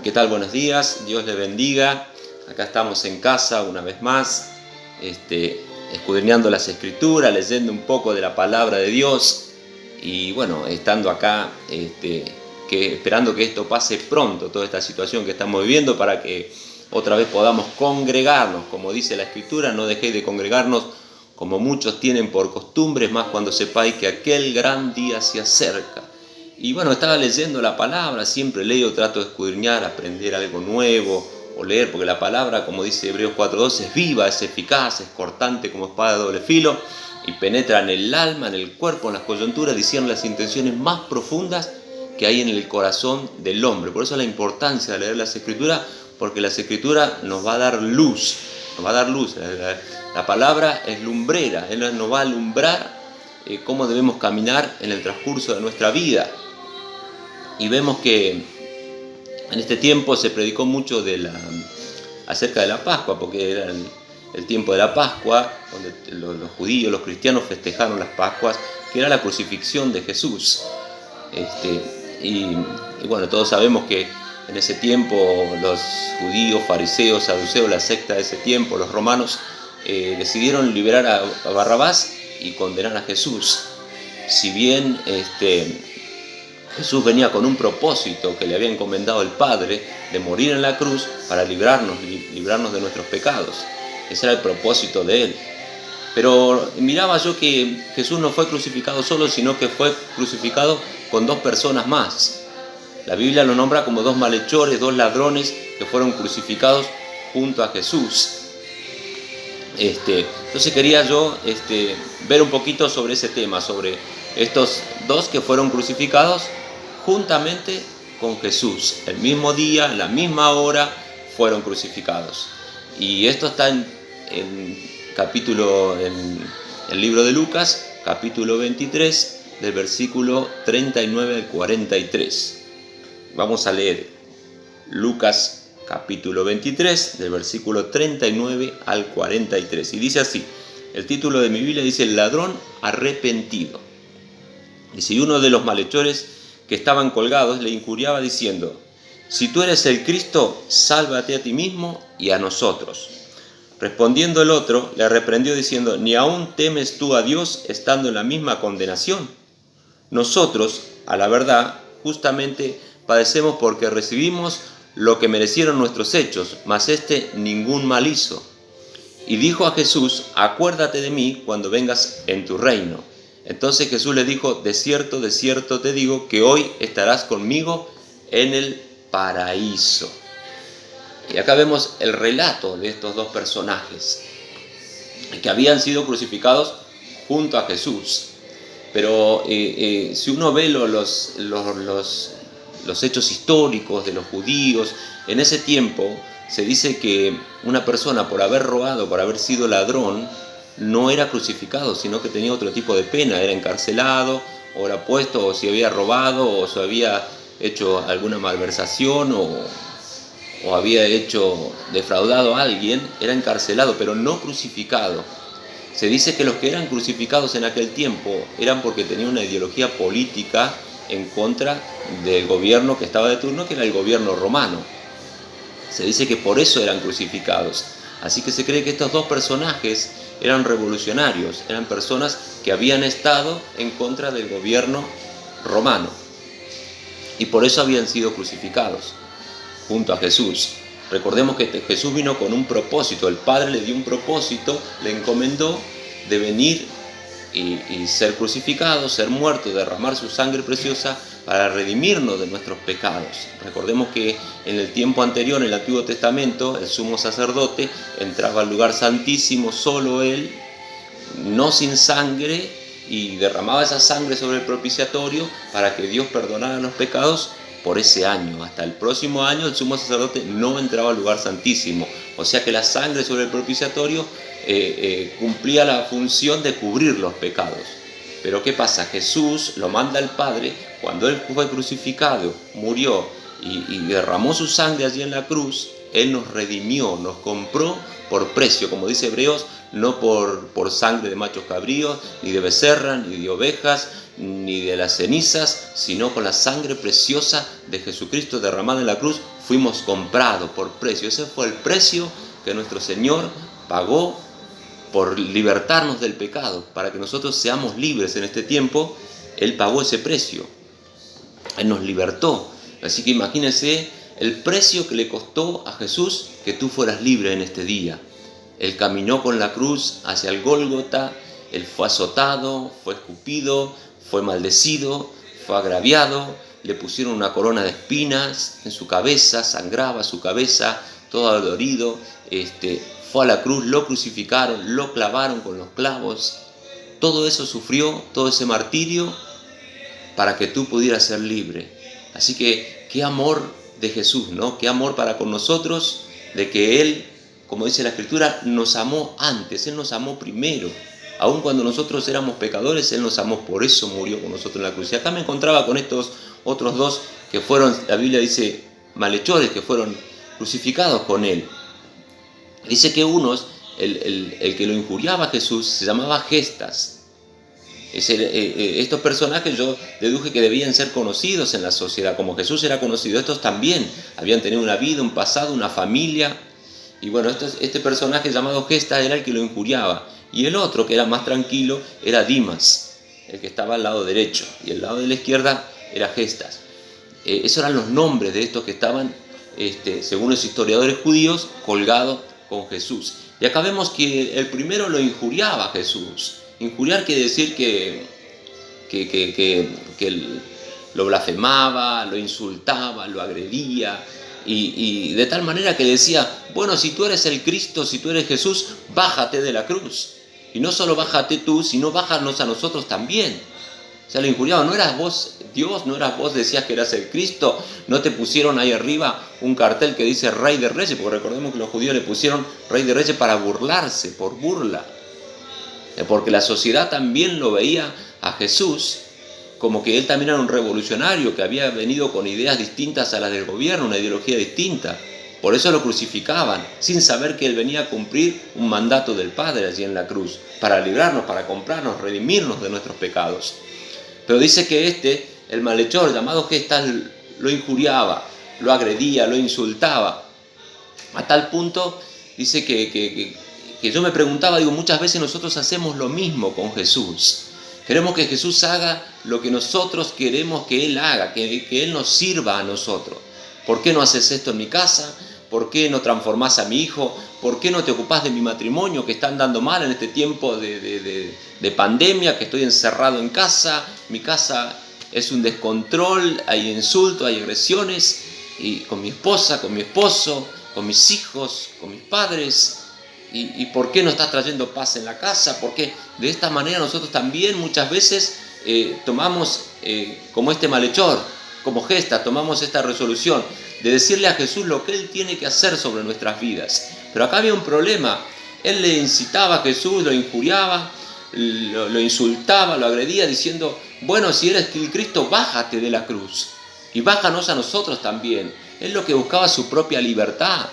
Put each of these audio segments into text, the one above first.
¿Qué tal? Buenos días, Dios les bendiga. Acá estamos en casa una vez más, escudriñando las Escrituras, leyendo un poco de la palabra de Dios y bueno, estando acá, esperando que esto pase pronto, toda esta situación que estamos viviendo, para que otra vez podamos congregarnos, como dice la Escritura. No dejéis de congregarnos como muchos tienen por costumbre, más cuando sepáis que aquel gran día se acerca. Y bueno, estaba leyendo la palabra, siempre leo, trato de escudriñar, aprender algo nuevo o leer, porque la palabra, como dice Hebreos 4:2, es viva, es eficaz, es cortante como espada de doble filo y penetra en el alma, en el cuerpo, en las coyunturas, diciendo las intenciones más profundas que hay en el corazón del hombre. Por eso la importancia de leer las Escrituras, porque las Escrituras nos va a dar luz, nos va a dar luz. La palabra es lumbrera, Él nos va a alumbrar cómo debemos caminar en el transcurso de nuestra vida. Y vemos que en este tiempo se predicó mucho acerca de la Pascua, porque era el tiempo de la Pascua, donde los judíos, los cristianos festejaron las Pascuas, que era la crucifixión de Jesús. Y bueno, todos sabemos que en ese tiempo los judíos, fariseos, saduceos, la secta de ese tiempo, los romanos, decidieron liberar a Barrabás y condenar a Jesús. Si bien Jesús venía con un propósito que le había encomendado el Padre, de morir en la cruz para librarnos de nuestros pecados. Ese era el propósito de Él. Pero miraba yo que Jesús no fue crucificado solo, sino que fue crucificado con dos personas más. La Biblia lo nombra como dos malhechores, dos ladrones que fueron crucificados junto a Jesús. Entonces quería yo ver un poquito sobre ese tema, sobre estos dos que fueron crucificados juntamente con Jesús. El mismo día, en la misma hora, fueron crucificados. Y esto está en el libro de Lucas, capítulo 23, del versículo 39 al 43. Vamos a leer Lucas capítulo 23, del versículo 39 al 43. Y dice así, el título de mi Biblia dice: El ladrón arrepentido. Dice: y uno de los malhechores que estaban colgados le injuriaba diciendo: si tú eres el Cristo, sálvate a ti mismo y a nosotros. Respondiendo el otro, le reprendió diciendo: ¿ni aún temes tú a Dios estando en la misma condenación? Nosotros, a la verdad, justamente padecemos porque recibimos lo que merecieron nuestros hechos, mas ningún mal hizo. Y dijo a Jesús: acuérdate de mí cuando vengas en tu reino. Entonces Jesús le dijo: de cierto te digo que hoy estarás conmigo en el paraíso. Y acá vemos el relato de estos dos personajes que habían sido crucificados junto a Jesús. Pero si uno ve los hechos históricos de los judíos, en ese tiempo se dice que una persona, por haber robado, por haber sido ladrón, no era crucificado, sino que tenía otro tipo de pena. Era encarcelado, o era puesto, o si había robado, o si había hecho alguna malversación, o había defraudado a alguien, era encarcelado, pero no crucificado. Se dice que los que eran crucificados en aquel tiempo eran porque tenían una ideología política en contra del gobierno que estaba de turno, que era el gobierno romano. Se dice que por eso eran crucificados. Así que se cree que estos dos personajes eran revolucionarios, eran personas que habían estado en contra del gobierno romano. Y por eso habían sido crucificados junto a Jesús. Recordemos que Jesús vino con un propósito. El Padre le dio un propósito, le encomendó de venir y ser crucificado, ser muerto, derramar su sangre preciosa para redimirnos de nuestros pecados. Recordemos que en el tiempo anterior, en el Antiguo Testamento, el sumo sacerdote entraba al lugar santísimo, solo él, no sin sangre, y derramaba esa sangre sobre el propiciatorio para que Dios perdonara los pecados por ese año. Hasta el próximo año el sumo sacerdote no entraba al lugar santísimo. O sea que la sangre sobre el propiciatorio cumplía la función de cubrir los pecados. Pero ¿qué pasa? Jesús lo manda el Padre cuando Él fue crucificado, murió y derramó su sangre allí en la cruz. Él nos redimió, nos compró por precio, como dice Hebreos, no por sangre de machos cabríos, ni de becerras, ni de ovejas, ni de las cenizas, sino con la sangre preciosa de Jesucristo derramada en la cruz, fuimos comprados por precio. Ese fue el precio que nuestro Señor pagó por libertarnos del pecado, para que nosotros seamos libres en este tiempo. Él pagó ese precio, Él nos libertó. Así que imagínense el precio que le costó a Jesús que tú fueras libre en este día. Él caminó con la cruz hacia el Gólgota, Él fue azotado, fue escupido, fue maldecido, fue agraviado, le pusieron una corona de espinas en su cabeza, sangraba su cabeza, todo adolorido, fue a la cruz, lo crucificaron, lo clavaron con los clavos. Todo eso sufrió, todo ese martirio, para que tú pudieras ser libre. Así que qué amor de Jesús, ¿no? Qué amor para con nosotros, de que Él, como dice la Escritura, nos amó antes, Él nos amó primero. Aun cuando nosotros éramos pecadores, Él nos amó, por eso murió con nosotros en la cruz. Y acá me encontraba con estos otros dos que fueron, la Biblia dice, malhechores, que fueron crucificados con Él. Dice que unos, el que lo injuriaba a Jesús, se llamaba Gestas. Estos personajes yo deduje que debían ser conocidos en la sociedad, como Jesús era conocido. Estos también habían tenido una vida, un pasado, una familia. Y bueno, este personaje llamado Gestas era el que lo injuriaba. Y el otro, que era más tranquilo, era Dimas, el que estaba al lado derecho. Y el lado de la izquierda era Gestas. Esos eran los nombres de estos que estaban, según los historiadores judíos, colgados con Jesús. Y acá vemos que el primero lo injuriaba a Jesús. Injuriar quiere decir que lo blasfemaba, lo insultaba, lo agredía, y de tal manera que decía, bueno, si tú eres el Cristo, si tú eres Jesús, bájate de la cruz. Y no solo bájate tú, sino bájanos a nosotros también. O sea, lo injuriaba, no eras vos Dios, no eras vos, decías que eras el Cristo, no te pusieron ahí arriba un cartel que dice Rey de Reyes, porque recordemos que los judíos le pusieron Rey de Reyes para burlarse, por burla. Porque la sociedad también lo veía a Jesús como que él también era un revolucionario que había venido con ideas distintas a las del gobierno, una ideología distinta. Por eso lo crucificaban, sin saber que él venía a cumplir un mandato del Padre allí en la cruz, para librarnos, para comprarnos, redimirnos de nuestros pecados. Pero dice que el malhechor llamado Gestas, lo injuriaba, lo agredía, lo insultaba. A tal punto, dice que yo me preguntaba, muchas veces nosotros hacemos lo mismo con Jesús. Queremos que Jesús haga lo que nosotros queremos que Él haga, que Él nos sirva a nosotros. ¿Por qué no haces esto en mi casa? ¿Por qué no transformás a mi hijo? ¿Por qué no te ocupás de mi matrimonio que está andando mal en este tiempo de pandemia, que estoy encerrado en casa? Mi casa es un descontrol, hay insultos, hay agresiones, y con mi esposa, con mi esposo, con mis hijos, con mis padres. ¿Y por qué no estás trayendo paz en la casa? Porque de esta manera nosotros también muchas veces tomamos, como este malhechor, como Gestas, tomamos esta resolución de decirle a Jesús lo que Él tiene que hacer sobre nuestras vidas. Pero acá había un problema. Él le incitaba a Jesús, lo injuriaba, lo insultaba, lo agredía, diciendo, bueno, si eres el Cristo, bájate de la cruz y bájanos a nosotros también. Él lo que buscaba su propia libertad.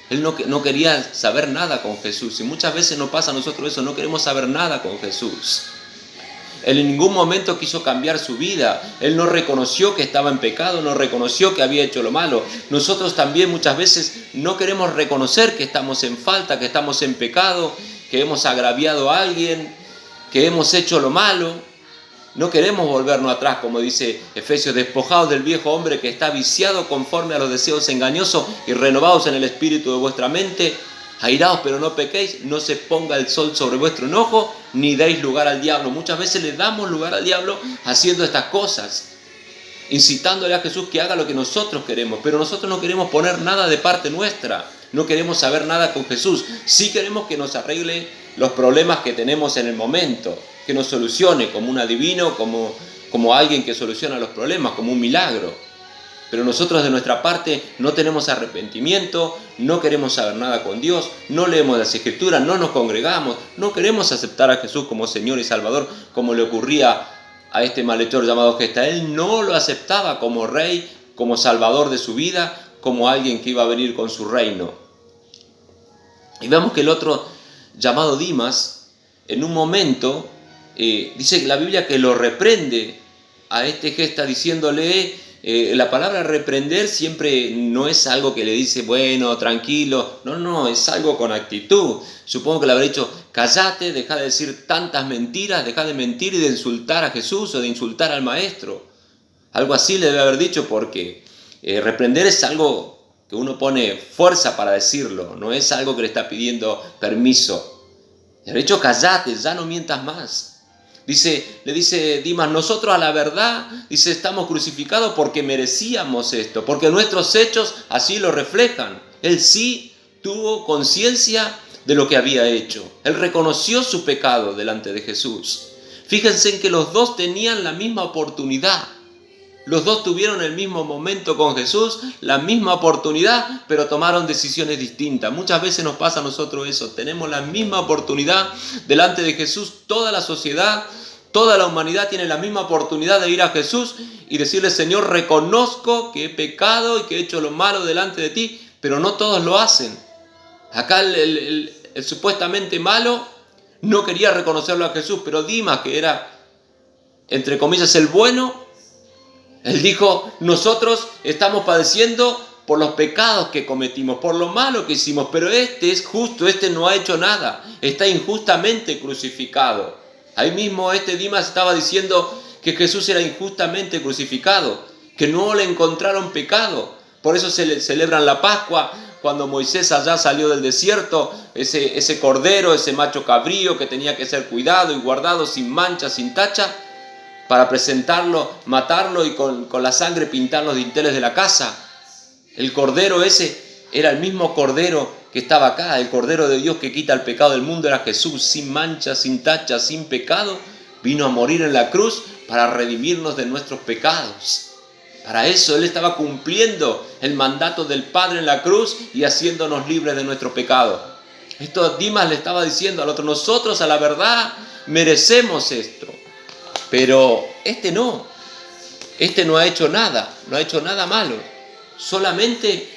Él no quería saber nada con Jesús. Y muchas veces nos pasa a nosotros eso, no queremos saber nada con Jesús. Él en ningún momento quiso cambiar su vida. Él no reconoció que estaba en pecado, no reconoció que había hecho lo malo. Nosotros también muchas veces no queremos reconocer que estamos en falta, que estamos en pecado, que hemos agraviado a alguien, que hemos hecho lo malo. No queremos volvernos atrás, como dice Efesios, despojados del viejo hombre que está viciado conforme a los deseos engañosos y renovados en el espíritu de vuestra mente. Airaos, pero no pequéis, no se ponga el sol sobre vuestro enojo, ni deis lugar al diablo. Muchas veces le damos lugar al diablo haciendo estas cosas, incitándole a Jesús que haga lo que nosotros queremos, pero nosotros no queremos poner nada de parte nuestra, no queremos saber nada con Jesús. Sí queremos que nos arregle los problemas que tenemos en el momento, que nos solucione como un adivino, como alguien que soluciona los problemas, como un milagro. Pero nosotros de nuestra parte no tenemos arrepentimiento, no queremos saber nada con Dios, no leemos las Escrituras, no nos congregamos, no queremos aceptar a Jesús como Señor y Salvador, como le ocurría a este malhechor llamado Gestas. Él no lo aceptaba como Rey, como Salvador de su vida, como alguien que iba a venir con su reino. Y vemos que el otro, llamado Dimas, en un momento, dice la Biblia que lo reprende a este que está diciéndole, la palabra reprender siempre no es algo que le dice, bueno, tranquilo, no, es algo con actitud. Supongo que le habrá dicho, cállate, deja de decir tantas mentiras, deja de mentir y de insultar a Jesús o de insultar al maestro. Algo así le debe haber dicho, porque reprender es algo que uno pone fuerza para decirlo, no es algo que le está pidiendo permiso. Le ha dicho, cállate, ya no mientas más. Le dice Dimas, nosotros a la verdad, dice, estamos crucificados porque merecíamos esto, porque nuestros hechos así lo reflejan. Él sí tuvo conciencia de lo que había hecho. Él reconoció su pecado delante de Jesús. Fíjense en que los dos tenían la misma oportunidad. Los dos tuvieron el mismo momento con Jesús, la misma oportunidad, pero tomaron decisiones distintas. Muchas veces nos pasa a nosotros eso. Tenemos la misma oportunidad delante de Jesús. Toda la sociedad, toda la humanidad tiene la misma oportunidad de ir a Jesús y decirle, Señor, reconozco que he pecado y que he hecho lo malo delante de ti, pero no todos lo hacen. Acá el supuestamente malo no quería reconocerlo a Jesús, pero Dimas, que era, entre comillas, el bueno, él dijo, nosotros estamos padeciendo por los pecados que cometimos, por lo malo que hicimos, pero este es justo, este no ha hecho nada, está injustamente crucificado. Ahí mismo Dimas estaba diciendo que Jesús era injustamente crucificado, que no le encontraron pecado. Por eso se celebran la Pascua, cuando Moisés allá salió del desierto, ese cordero, ese macho cabrío que tenía que ser cuidado y guardado sin mancha, sin tacha, para presentarlo, matarlo y con la sangre pintar los dinteles de la casa. El cordero ese era el mismo cordero que estaba acá, el cordero de Dios que quita el pecado del mundo, era Jesús, sin mancha, sin tacha, sin pecado, vino a morir en la cruz para redimirnos de nuestros pecados. Para eso Él estaba cumpliendo el mandato del Padre en la cruz y haciéndonos libres de nuestro pecado. Esto Dimas le estaba diciendo al otro, nosotros a la verdad merecemos esto. Pero este no ha hecho nada, no ha hecho nada malo, solamente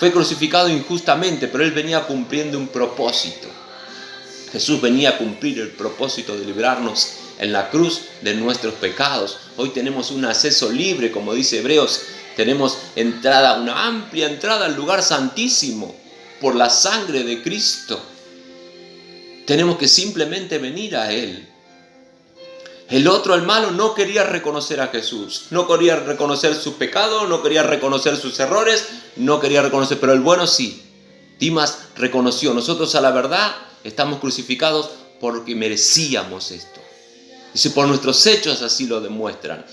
fue crucificado injustamente, pero él venía cumpliendo un propósito. Jesús venía a cumplir el propósito de librarnos en la cruz de nuestros pecados. Hoy tenemos un acceso libre, como dice Hebreos, tenemos entrada, una amplia entrada al lugar santísimo por la sangre de Cristo. Tenemos que simplemente venir a Él. El otro, el malo, no quería reconocer a Jesús, no quería reconocer su pecado, no quería reconocer sus errores, no quería reconocer, pero el bueno sí. Dimas reconoció, nosotros a la verdad estamos crucificados porque merecíamos esto. Dice, por nuestros hechos así lo demuestran.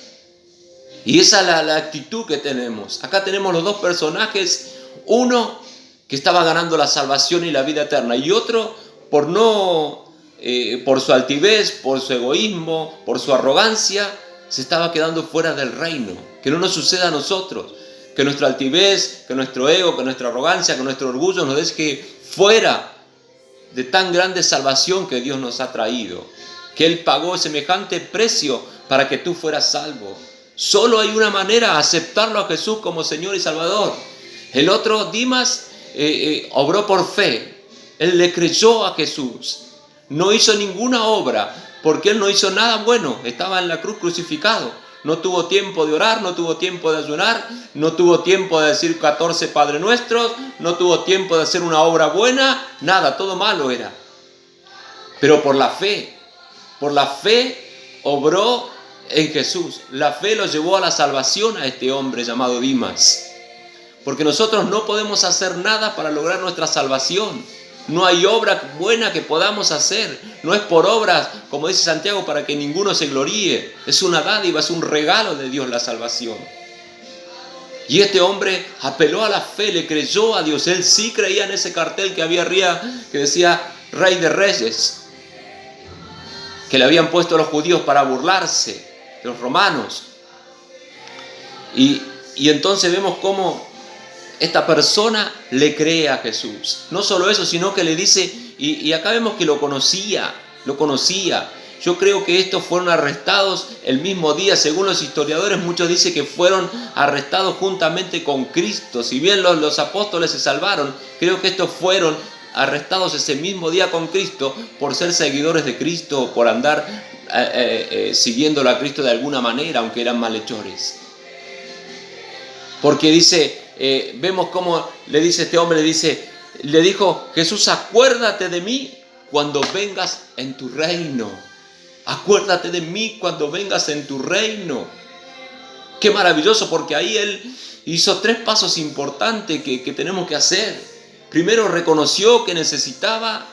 Y esa es la actitud que tenemos. Acá tenemos los dos personajes, uno que estaba ganando la salvación y la vida eterna, y otro por su altivez, por su egoísmo, por su arrogancia, se estaba quedando fuera del reino. Que no nos suceda a nosotros, que nuestra altivez, que nuestro ego, que nuestra arrogancia, que nuestro orgullo nos deje fuera de tan grande salvación que Dios nos ha traído. Que Él pagó semejante precio para que tú fueras salvo. Solo hay una manera, aceptarlo a Jesús como Señor y Salvador. El otro, Dimas, obró por fe. Él le creyó a Jesús. No hizo ninguna obra, porque él no hizo nada bueno. Estaba en la cruz crucificado. No tuvo tiempo de orar, no tuvo tiempo de ayunar, no tuvo tiempo de decir 14 Padre Nuestros, no tuvo tiempo de hacer una obra buena, nada, todo malo era. Pero por la fe obró en Jesús. La fe lo llevó a la salvación a este hombre llamado Dimas. Porque nosotros no podemos hacer nada para lograr nuestra salvación. No hay obra buena que podamos hacer. No es por obras, como dice Santiago, para que ninguno se gloríe. Es una dádiva, es un regalo de Dios la salvación. Y este hombre apeló a la fe, le creyó a Dios. Él sí creía en ese cartel que había arriba que decía Rey de Reyes, que le habían puesto los judíos para burlarse de los romanos. Y entonces vemos cómo esta persona le cree a Jesús. No solo eso, sino que le dice, y acá vemos que lo conocía. Yo creo que estos fueron arrestados el mismo día. Según los historiadores, muchos dicen que fueron arrestados juntamente con Cristo. Si bien los apóstoles se salvaron, creo que estos fueron arrestados ese mismo día con Cristo por ser seguidores de Cristo, por andar siguiéndolo a Cristo de alguna manera, aunque eran malhechores. Porque dice, vemos cómo le dice este hombre, le dijo Jesús: acuérdate de mí cuando vengas en tu reino. Acuérdate de mí cuando vengas en tu reino. Qué maravilloso, porque ahí él hizo 3 pasos importantes que tenemos que hacer. Primero, reconoció que necesitaba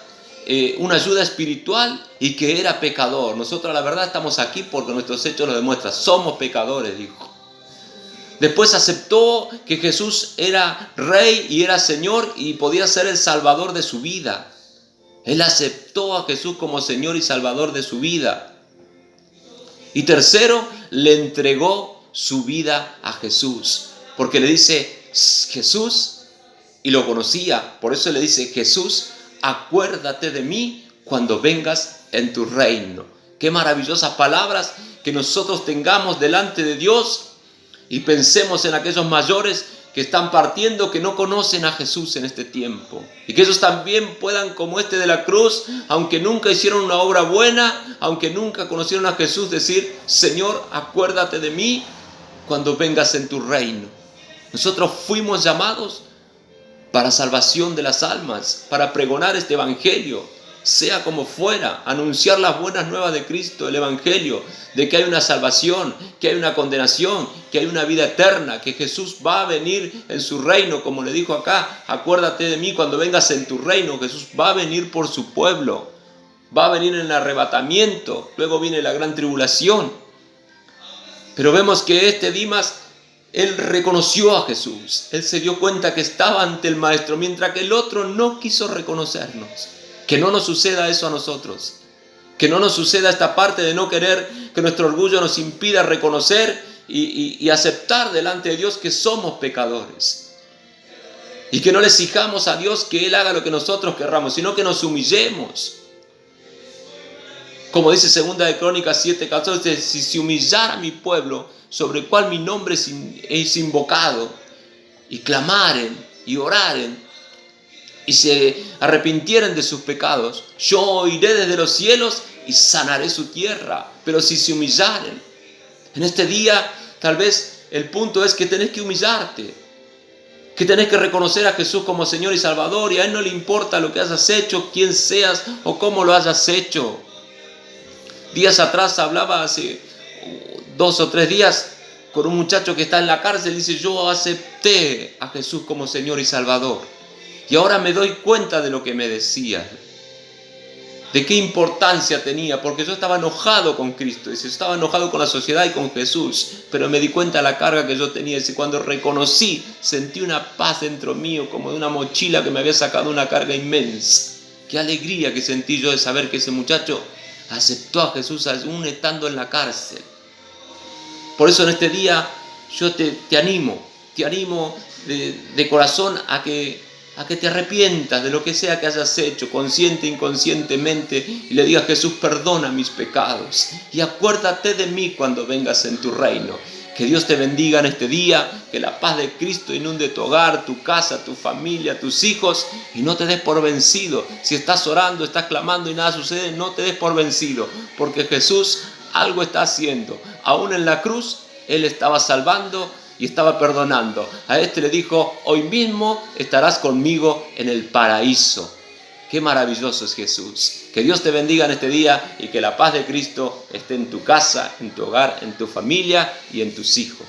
una ayuda espiritual y que era pecador. Nosotros, la verdad, estamos aquí porque nuestros hechos lo demuestran. Somos pecadores, dijo. Después aceptó que Jesús era Rey y era Señor y podía ser el Salvador de su vida. Él aceptó a Jesús como Señor y Salvador de su vida. Y tercero, le entregó su vida a Jesús. Porque le dice Jesús, y lo conocía, por eso le dice Jesús: acuérdate de mí cuando vengas en tu reino. Qué maravillosas palabras que nosotros tengamos delante de Dios y pensemos en aquellos mayores que están partiendo, que no conocen a Jesús en este tiempo. Y que ellos también puedan, como este de la cruz, aunque nunca hicieron una obra buena, aunque nunca conocieron a Jesús, decir: Señor, acuérdate de mí cuando vengas en tu reino. Nosotros fuimos llamados para salvación de las almas, para pregonar este evangelio, sea como fuera, anunciar las buenas nuevas de Cristo, el evangelio, de que hay una salvación, que hay una condenación, que hay una vida eterna, que Jesús va a venir en su reino, como le dijo acá: acuérdate de mí cuando vengas en tu reino. Jesús va a venir por su pueblo, va a venir en el arrebatamiento, luego viene la gran tribulación. Pero vemos que este Dimas, él reconoció a Jesús, él se dio cuenta que estaba ante el Maestro, mientras que el otro no quiso reconocernos. Que no nos suceda eso a nosotros, que no nos suceda esta parte de no querer, que nuestro orgullo nos impida reconocer y aceptar delante de Dios que somos pecadores. Y que no le exijamos a Dios que Él haga lo que nosotros querramos, sino que nos humillemos. Como dice 2 de Crónicas 7:14, si se humillara mi pueblo, sobre el cual mi nombre es invocado, y clamaren y oraren, y se arrepintieran de sus pecados, yo oiré desde los cielos y sanaré su tierra. Pero si se humillaren, en este día tal vez el punto es que tenés que humillarte, que tenés que reconocer a Jesús como Señor y Salvador, y a Él no le importa lo que hayas hecho, quién seas o cómo lo hayas hecho. Días atrás hablaba, hace 2 o 3 días, con un muchacho que está en la cárcel. Dice: yo acepté a Jesús como Señor y Salvador, y ahora me doy cuenta de lo que me decía, de qué importancia tenía, porque yo estaba enojado con Cristo, dice, estaba enojado con la sociedad y con Jesús, pero me di cuenta de la carga que yo tenía. Dice: cuando reconocí, sentí una paz dentro mío, como de una mochila que me había sacado una carga inmensa. Qué alegría que sentí yo de saber que ese muchacho aceptó a Jesús aún estando en la cárcel. Por eso en este día yo te animo de corazón a que te arrepientas de lo que sea que hayas hecho, consciente e inconscientemente, y le digas: Jesús, perdona mis pecados y acuérdate de mí cuando vengas en tu reino. Que Dios te bendiga en este día, que la paz de Cristo inunde tu hogar, tu casa, tu familia, tus hijos, y no te des por vencido. Si estás orando, estás clamando y nada sucede, no te des por vencido, porque Jesús algo está haciendo. Aún en la cruz, Él estaba salvando y estaba perdonando. A este le dijo: hoy mismo estarás conmigo en el paraíso. Qué maravilloso es Jesús. Que Dios te bendiga en este día y que la paz de Cristo esté en tu casa, en tu hogar, en tu familia y en tus hijos.